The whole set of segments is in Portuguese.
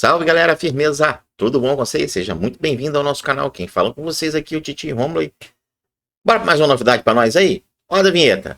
Salve galera, firmeza! Tudo bom com vocês? Seja muito bem-vindo ao nosso canal. Quem fala com vocês aqui é o Titi Romulo. Bora pra mais uma novidade pra nós aí? Roda a vinheta!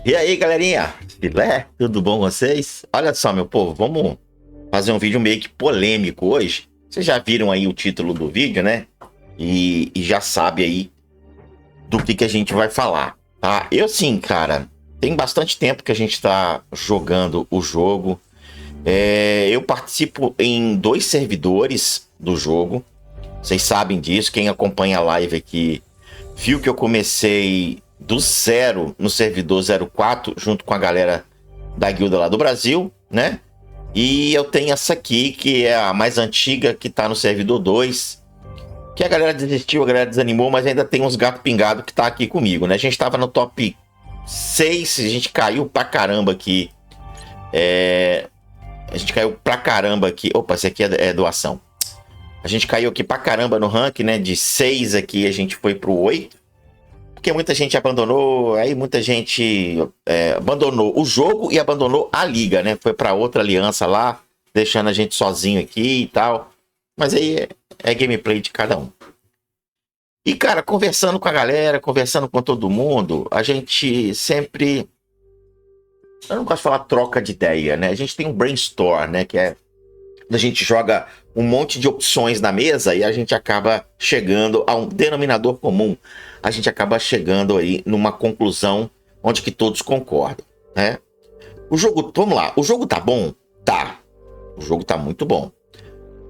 E aí galerinha, filé, tudo bom com vocês? Olha só meu povo, vamos fazer um vídeo meio que polêmico hoje. Vocês já viram aí o título do vídeo, né? E já sabe aí do que a gente vai falar, tá? Eu sim, cara, tem bastante tempo que a gente tá jogando o jogo. Eu participo em 2 servidores do jogo. Vocês sabem disso, quem acompanha a live aqui viu que eu comecei do zero no servidor 04, junto com a galera da guilda lá do Brasil, né? E eu tenho essa aqui, que é a mais antiga, que tá no servidor 2, que a galera desistiu, a galera desanimou, mas ainda tem uns gato pingado que tá aqui comigo, né? A gente tava no top 6, a gente caiu pra caramba aqui. A gente caiu pra caramba aqui. Opa, esse aqui é doação. A gente caiu aqui pra caramba no ranking, né? De 6 aqui a gente foi pro 8. Porque muita gente abandonou, aí muita gente abandonou o jogo e abandonou a liga, né? Foi pra outra aliança lá, deixando a gente sozinho aqui e tal. Mas aí é gameplay de cada um. E cara, conversando com a galera, conversando com todo mundo, a gente sempre... Eu não gosto de falar troca de ideia, né? A gente tem um brainstorm, né? Que é... A gente joga um monte de opções na mesa e a gente acaba chegando a um denominador comum. A gente acaba chegando aí numa conclusão onde que todos concordam, né? O jogo, vamos lá, o jogo tá bom? Tá. O jogo tá muito bom.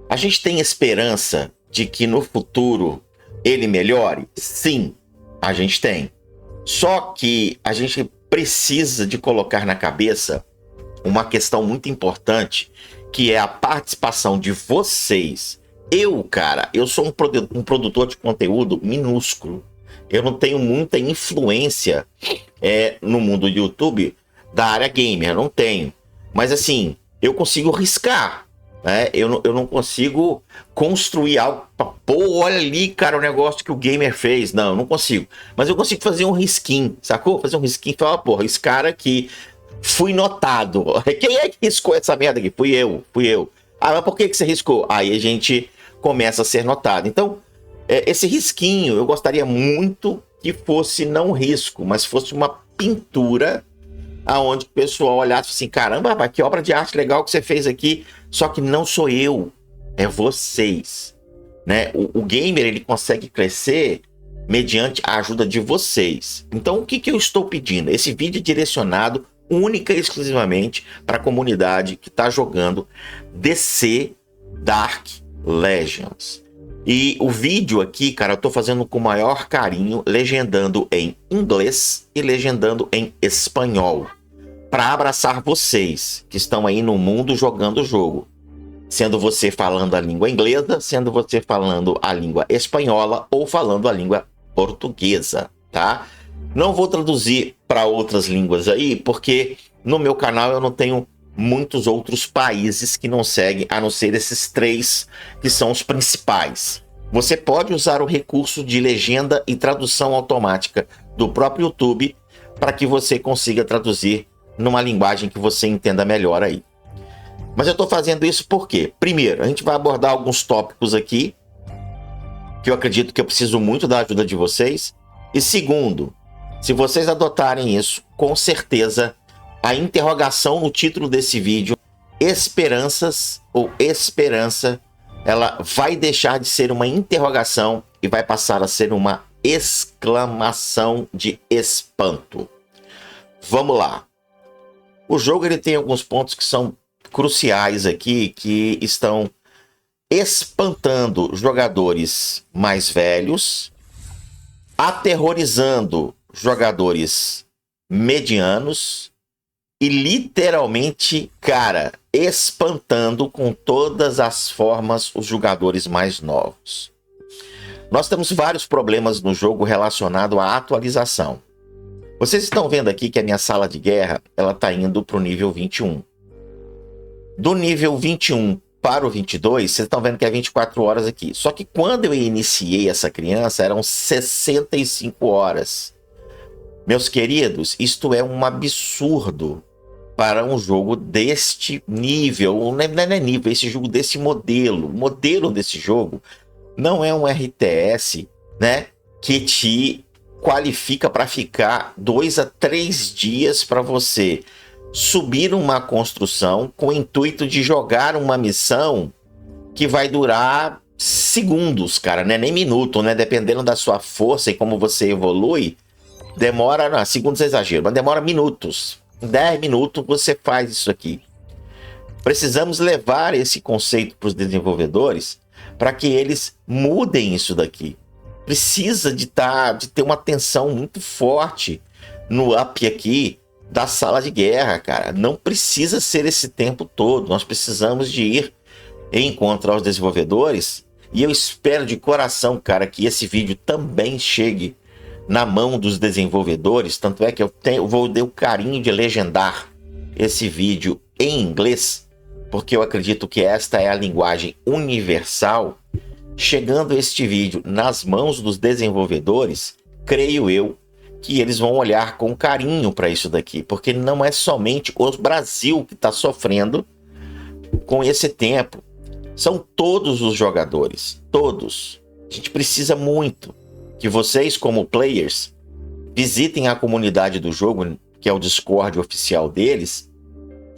A gente tem esperança de que no futuro ele melhore? Sim, a gente tem. Só que a gente precisa de colocar na cabeça uma questão muito importante, que é a participação de vocês. Eu sou um produtor de conteúdo minúsculo. Eu não tenho muita influência no mundo do YouTube da área gamer, não tenho. Mas assim, eu consigo riscar, né? Eu não consigo construir algo pra, pô, olha ali, cara, o negócio que o gamer fez. Não, eu não consigo. Mas eu consigo fazer um risquinho, sacou? Fazer um risquinho e falar, porra, esse cara aqui... Fui notado. Quem é que riscou essa merda aqui? Fui eu. Ah, mas por que você riscou? Aí a gente começa a ser notado. Então, esse risquinho, eu gostaria muito que fosse não risco, mas fosse uma pintura aonde o pessoal olhasse assim, caramba, rapaz, que obra de arte legal que você fez aqui. Só que não sou eu, é vocês, né? O gamer, ele consegue crescer mediante a ajuda de vocês. Então, o que eu estou pedindo? Esse vídeo é direcionado única e exclusivamente para a comunidade que está jogando DC Dark Legends. E o vídeo aqui, cara, eu tô fazendo com o maior carinho, legendando em inglês e legendando em espanhol, para abraçar vocês que estão aí no mundo jogando o jogo. Sendo você falando a língua inglesa, sendo você falando a língua espanhola ou falando a língua portuguesa, tá? Não vou traduzir para outras línguas aí, porque no meu canal eu não tenho muitos outros países que não seguem, a não ser esses 3 que são os principais. Você pode usar o recurso de legenda e tradução automática do próprio YouTube para que você consiga traduzir numa linguagem que você entenda melhor aí. Mas eu estou fazendo isso porque, primeiro, a gente vai abordar alguns tópicos aqui que eu acredito que eu preciso muito da ajuda de vocês. E segundo, se vocês adotarem isso, com certeza a interrogação no título desse vídeo, esperanças ou esperança, ela vai deixar de ser uma interrogação e vai passar a ser uma exclamação de espanto. Vamos lá. O jogo ele tem alguns pontos que são cruciais aqui, que estão espantando jogadores mais velhos, aterrorizando jogadores medianos e literalmente, cara, espantando com todas as formas os jogadores mais novos. Nós temos vários problemas no jogo relacionado à atualização. Vocês estão vendo aqui que a minha sala de guerra, ela tá indo para o nível 21. Do nível 21 para o 22, vocês estão vendo que é 24 horas aqui. Só que quando eu iniciei essa criança, eram 65 horas. Meus queridos, isto é um absurdo para um jogo deste nível. Não é nível, esse jogo desse modelo. O modelo desse jogo não é um RTS, né, que te qualifica para ficar 2 a 3 dias para você subir uma construção com o intuito de jogar uma missão que vai durar segundos, cara, né? Nem minuto, né? Dependendo da sua força e como você evolui, demora, não, segundos é exagero, mas demora minutos. Em 10 minutos você faz isso aqui. Precisamos levar esse conceito para os desenvolvedores para que eles mudem isso daqui. Precisa de ter uma atenção muito forte no up aqui da sala de guerra, cara. Não precisa ser esse tempo todo. Nós precisamos de ir encontrar os desenvolvedores. E eu espero de coração, cara, que esse vídeo também chegue na mão dos desenvolvedores. Tanto é que eu vou ter o carinho de legendar esse vídeo em inglês, porque eu acredito que esta é a linguagem universal. Chegando este vídeo nas mãos dos desenvolvedores, creio eu que eles vão olhar com carinho para isso daqui, porque não é somente o Brasil que está sofrendo com esse tempo. São todos os jogadores, todos. A gente precisa muito que vocês, como players, visitem a comunidade do jogo, que é o Discord oficial deles,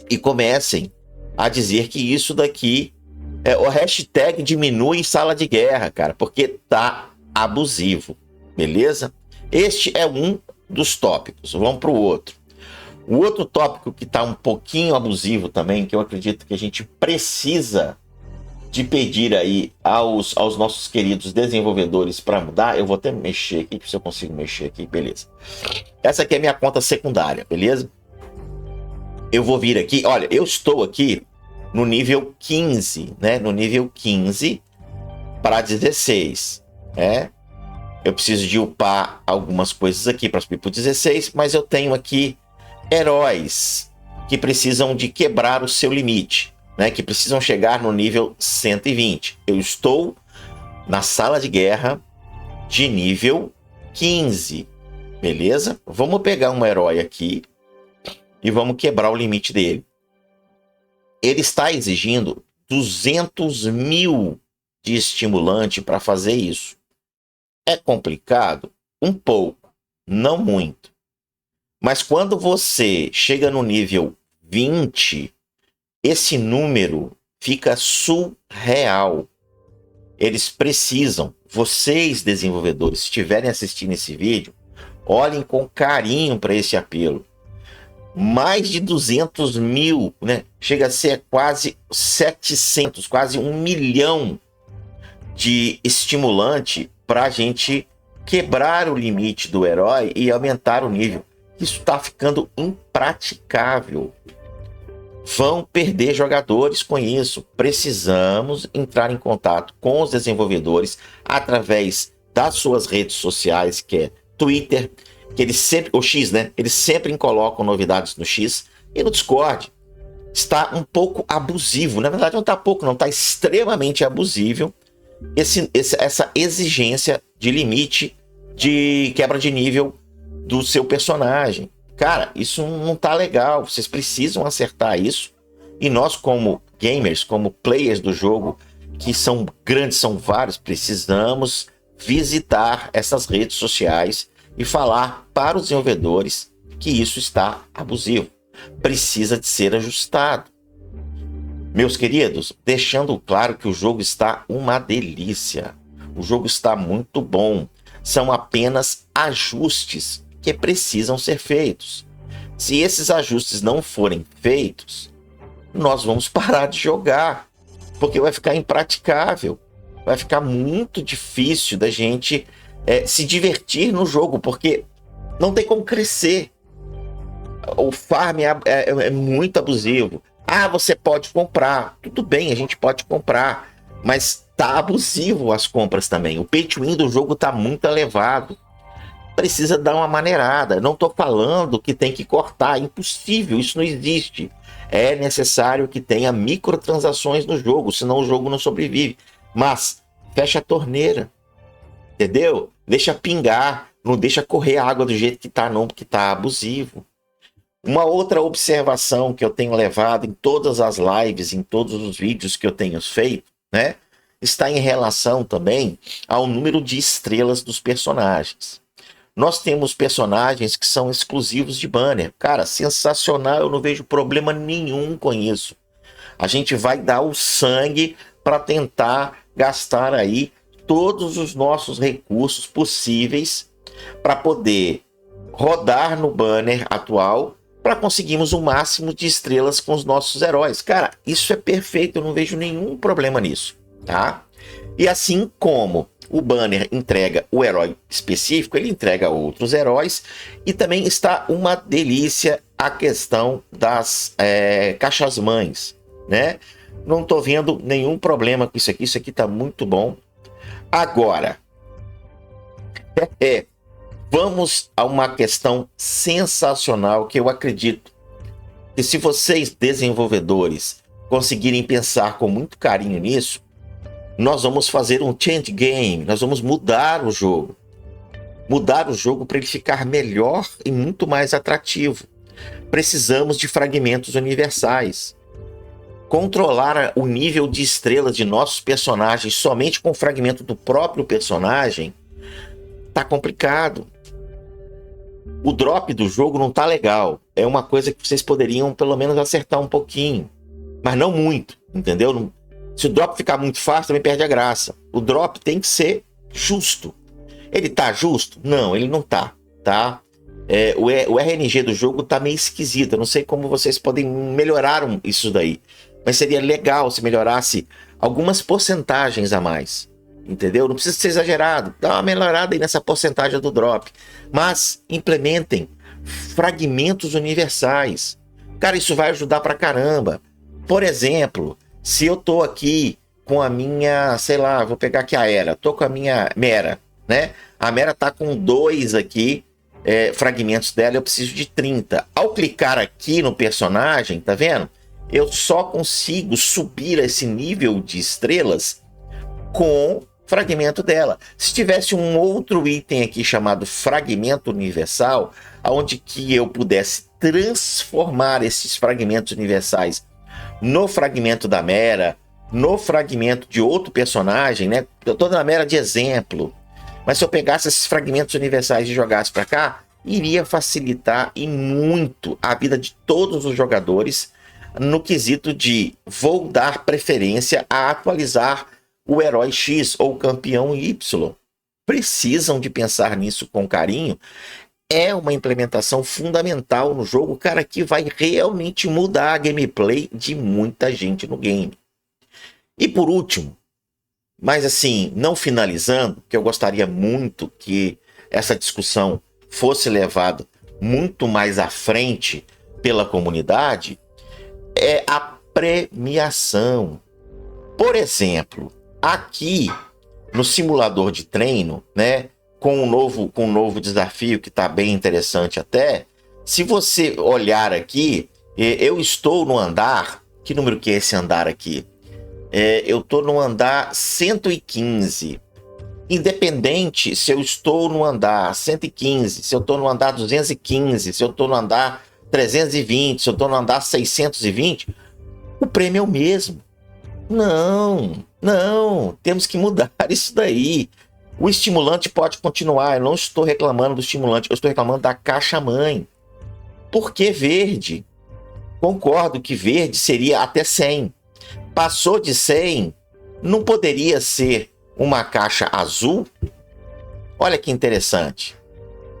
e comecem a dizer que isso daqui é o hashtag diminui sala de guerra, cara, porque tá abusivo, beleza? Este é um dos tópicos. Vamos para o outro. O outro tópico que tá um pouquinho abusivo também, que eu acredito que a gente precisa de pedir aí aos nossos queridos desenvolvedores para mudar. Eu vou até mexer aqui, se eu consigo mexer aqui, beleza. Essa aqui é minha conta secundária, beleza? Eu vou vir aqui, olha, eu estou aqui no nível 15, né? No nível 15 para 16, né? Eu preciso de upar algumas coisas aqui para subir para o 16, mas eu tenho aqui heróis que precisam de quebrar o seu limite, né? Que precisam chegar no nível 120. Eu estou na sala de guerra de nível 15, beleza? Vamos pegar um herói aqui e vamos quebrar o limite dele. Ele está exigindo 200 mil de estimulante para fazer isso. É complicado? Um pouco, não muito. Mas quando você chega no nível 20, esse número fica surreal. Eles precisam, vocês desenvolvedores, se estiverem assistindo esse vídeo, olhem com carinho para esse apelo. Mais de 200 mil, né? Chega a ser quase 700, quase 1 milhão de estimulante para a gente quebrar o limite do herói e aumentar o nível. Isso está ficando impraticável. Vão perder jogadores com isso. Precisamos entrar em contato com os desenvolvedores através das suas redes sociais, que é Twitter, que eles sempre, o X, né? Eles sempre colocam novidades no X, e no Discord. Está um pouco abusivo. Na verdade, não está pouco, não. Está extremamente abusivo essa exigência de limite de quebra de nível do seu personagem. Cara, isso não tá legal. Vocês precisam acertar isso. E nós, como gamers, como players do jogo, que são grandes, são vários, precisamos visitar essas redes sociais e falar para os desenvolvedores que isso está abusivo. Precisa de ser ajustado. Meus queridos, deixando claro que o jogo está uma delícia. O jogo está muito bom. São apenas ajustes que precisam ser feitos. Se esses ajustes não forem feitos, nós vamos parar de jogar, porque vai ficar impraticável. Vai ficar muito difícil da gente se divertir no jogo, porque não tem como crescer. O farm é muito abusivo. Ah, você pode comprar. Tudo bem, a gente pode comprar. Mas tá abusivo as compras também. O pay to win do jogo tá muito elevado. Precisa dar uma maneirada. Não tô falando que tem que cortar. É impossível, isso não existe. É necessário que tenha microtransações no jogo, senão o jogo não sobrevive. Mas fecha a torneira, entendeu? Deixa pingar, não deixa correr a água do jeito que tá não, porque tá abusivo. Uma outra observação que eu tenho levado em todas as lives, em todos os vídeos que eu tenho feito, né? Está em relação também ao número de estrelas dos personagens. Nós temos personagens que são exclusivos de banner. Cara, sensacional, eu não vejo problema nenhum com isso. A gente vai dar o sangue para tentar gastar aí todos os nossos recursos possíveis para poder rodar no banner atual para conseguirmos o máximo de estrelas com os nossos heróis. Cara, isso é perfeito, eu não vejo nenhum problema nisso, tá? E assim como o banner entrega o herói específico, ele entrega outros heróis, e também está uma delícia a questão das caixas mães, né? Não tô vendo nenhum problema com isso aqui tá muito bom. Agora, vamos a uma questão sensacional que eu acredito que, se vocês desenvolvedores conseguirem pensar com muito carinho nisso, nós vamos fazer um change game, nós vamos mudar o jogo para ele ficar melhor e muito mais atrativo. Precisamos de fragmentos universais. Controlar o nível de estrelas de nossos personagens somente com fragmento do próprio personagem tá complicado. O drop do jogo não tá legal. É uma coisa que vocês poderiam pelo menos acertar um pouquinho, mas não muito, entendeu? Se o drop ficar muito fácil, também perde a graça. O drop tem que ser justo. Ele tá justo? Não, ele não tá, tá? O RNG do jogo tá meio esquisito. Eu não sei como vocês podem melhorar isso daí, mas seria legal se melhorasse algumas porcentagens a mais, entendeu? Não precisa ser exagerado. Dá uma melhorada aí nessa porcentagem do drop. Mas implementem fragmentos universais. Cara, isso vai ajudar pra caramba. Por exemplo, se eu tô aqui com a minha, sei lá, vou pegar aqui a Era. Tô com a minha Mera, né? A Mera tá com 2 aqui, fragmentos dela, eu preciso de 30. Ao clicar aqui no personagem, tá vendo? Eu só consigo subir esse nível de estrelas com fragmento dela. Se tivesse um outro item aqui chamado fragmento universal, onde que eu pudesse transformar esses fragmentos universais no fragmento da Mera, no fragmento de outro personagem, né? Eu tô dando a Mera de exemplo, mas se eu pegasse esses fragmentos universais e jogasse para cá, iria facilitar e muito a vida de todos os jogadores no quesito de vou dar preferência a atualizar o herói X ou o campeão Y. Precisam de pensar nisso com carinho. É uma implementação fundamental no jogo, cara, que vai realmente mudar a gameplay de muita gente no game. E por último, mas assim, não finalizando, que eu gostaria muito que essa discussão fosse levada muito mais à frente pela comunidade, é a premiação. Por exemplo, aqui no simulador de treino, né, com um novo desafio que está bem interessante até, se você olhar aqui, eu estou no andar, que número que é esse andar aqui? Eu estou no andar 115. Independente se eu estou no andar 115, se eu estou no andar 215, se eu estou no andar 320, se eu estou no andar 620, o prêmio é o mesmo. Não, temos que mudar isso daí. O estimulante pode continuar, eu não estou reclamando do estimulante, eu estou reclamando da caixa mãe. Por que verde? Concordo que verde seria até 100. Passou de 100, não poderia ser uma caixa azul? Olha que interessante.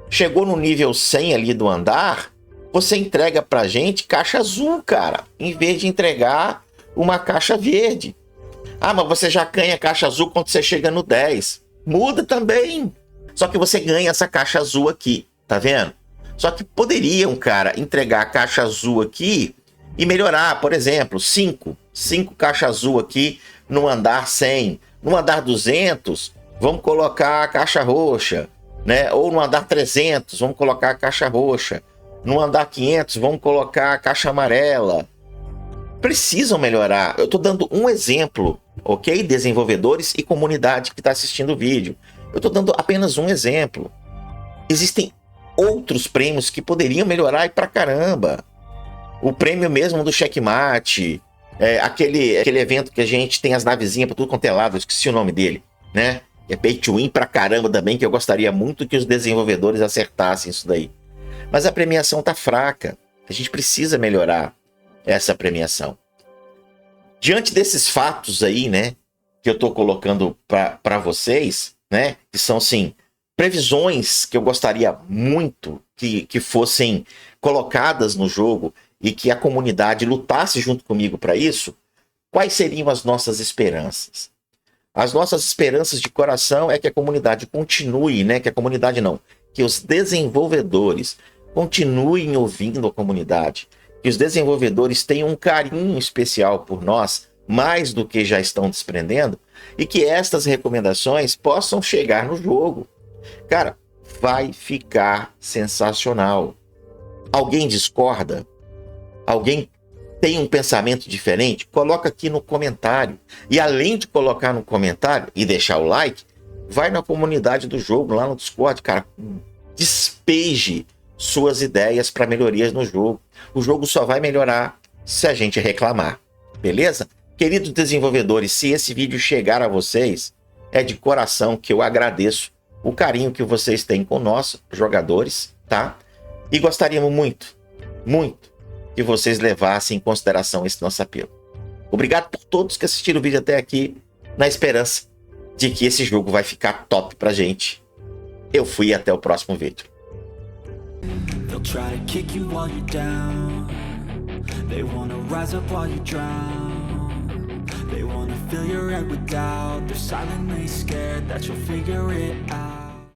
Chegou no nível 100 ali do andar, você entrega pra gente caixa azul, cara, em vez de entregar uma caixa verde. Ah, mas você já ganha caixa azul quando você chega no 10. Muda também. Só que você ganha essa caixa azul aqui, tá vendo? Só que poderiam, cara, entregar a caixa azul aqui e melhorar, por exemplo, 5 caixa azul aqui no andar 100. No andar 200, vamos colocar a caixa roxa, né? Ou no andar 300, vamos colocar a caixa roxa. No andar 500, vamos colocar a caixa amarela. precisam melhorar. Eu tô dando um exemplo, ok? Desenvolvedores e comunidade que está assistindo o vídeo. Eu tô dando apenas um exemplo. Existem outros prêmios que poderiam melhorar e pra caramba. O prêmio mesmo do Checkmate, aquele evento que a gente tem as navezinhas pra tudo quanto é lado, eu esqueci o nome dele, né? É pay to win pra caramba também, que eu gostaria muito que os desenvolvedores acertassem isso daí. Mas a premiação tá fraca. A gente precisa melhorar essa premiação. Diante desses fatos aí, né, que eu tô colocando para vocês, né, que são, assim, previsões que eu gostaria muito que fossem colocadas no jogo e que a comunidade lutasse junto comigo para isso, quais seriam as nossas esperanças? As nossas esperanças de coração é que a comunidade continue, né, que a comunidade não, que os desenvolvedores continuem ouvindo a comunidade, que os desenvolvedores tenham um carinho especial por nós, mais do que já estão desprendendo, e que estas recomendações possam chegar no jogo. Cara, vai ficar sensacional. Alguém discorda? Alguém tem um pensamento diferente? Coloca aqui no comentário. E além de colocar no comentário e deixar o like, vai na comunidade do jogo, lá no Discord, cara. Despeje suas ideias para melhorias no jogo. O jogo só vai melhorar se a gente reclamar. Beleza? Queridos desenvolvedores, se esse vídeo chegar a vocês, é de coração que eu agradeço o carinho que vocês têm com nós, jogadores, tá? E gostaríamos muito, muito que vocês levassem em consideração esse nosso apelo. Obrigado por todos que assistiram o vídeo até aqui, na esperança de que esse jogo vai ficar top pra gente. Eu fui e até o próximo vídeo. They'll try to kick you while you're down. They wanna rise up while you drown. They wanna fill your head with doubt. They're silently scared that you'll figure it out.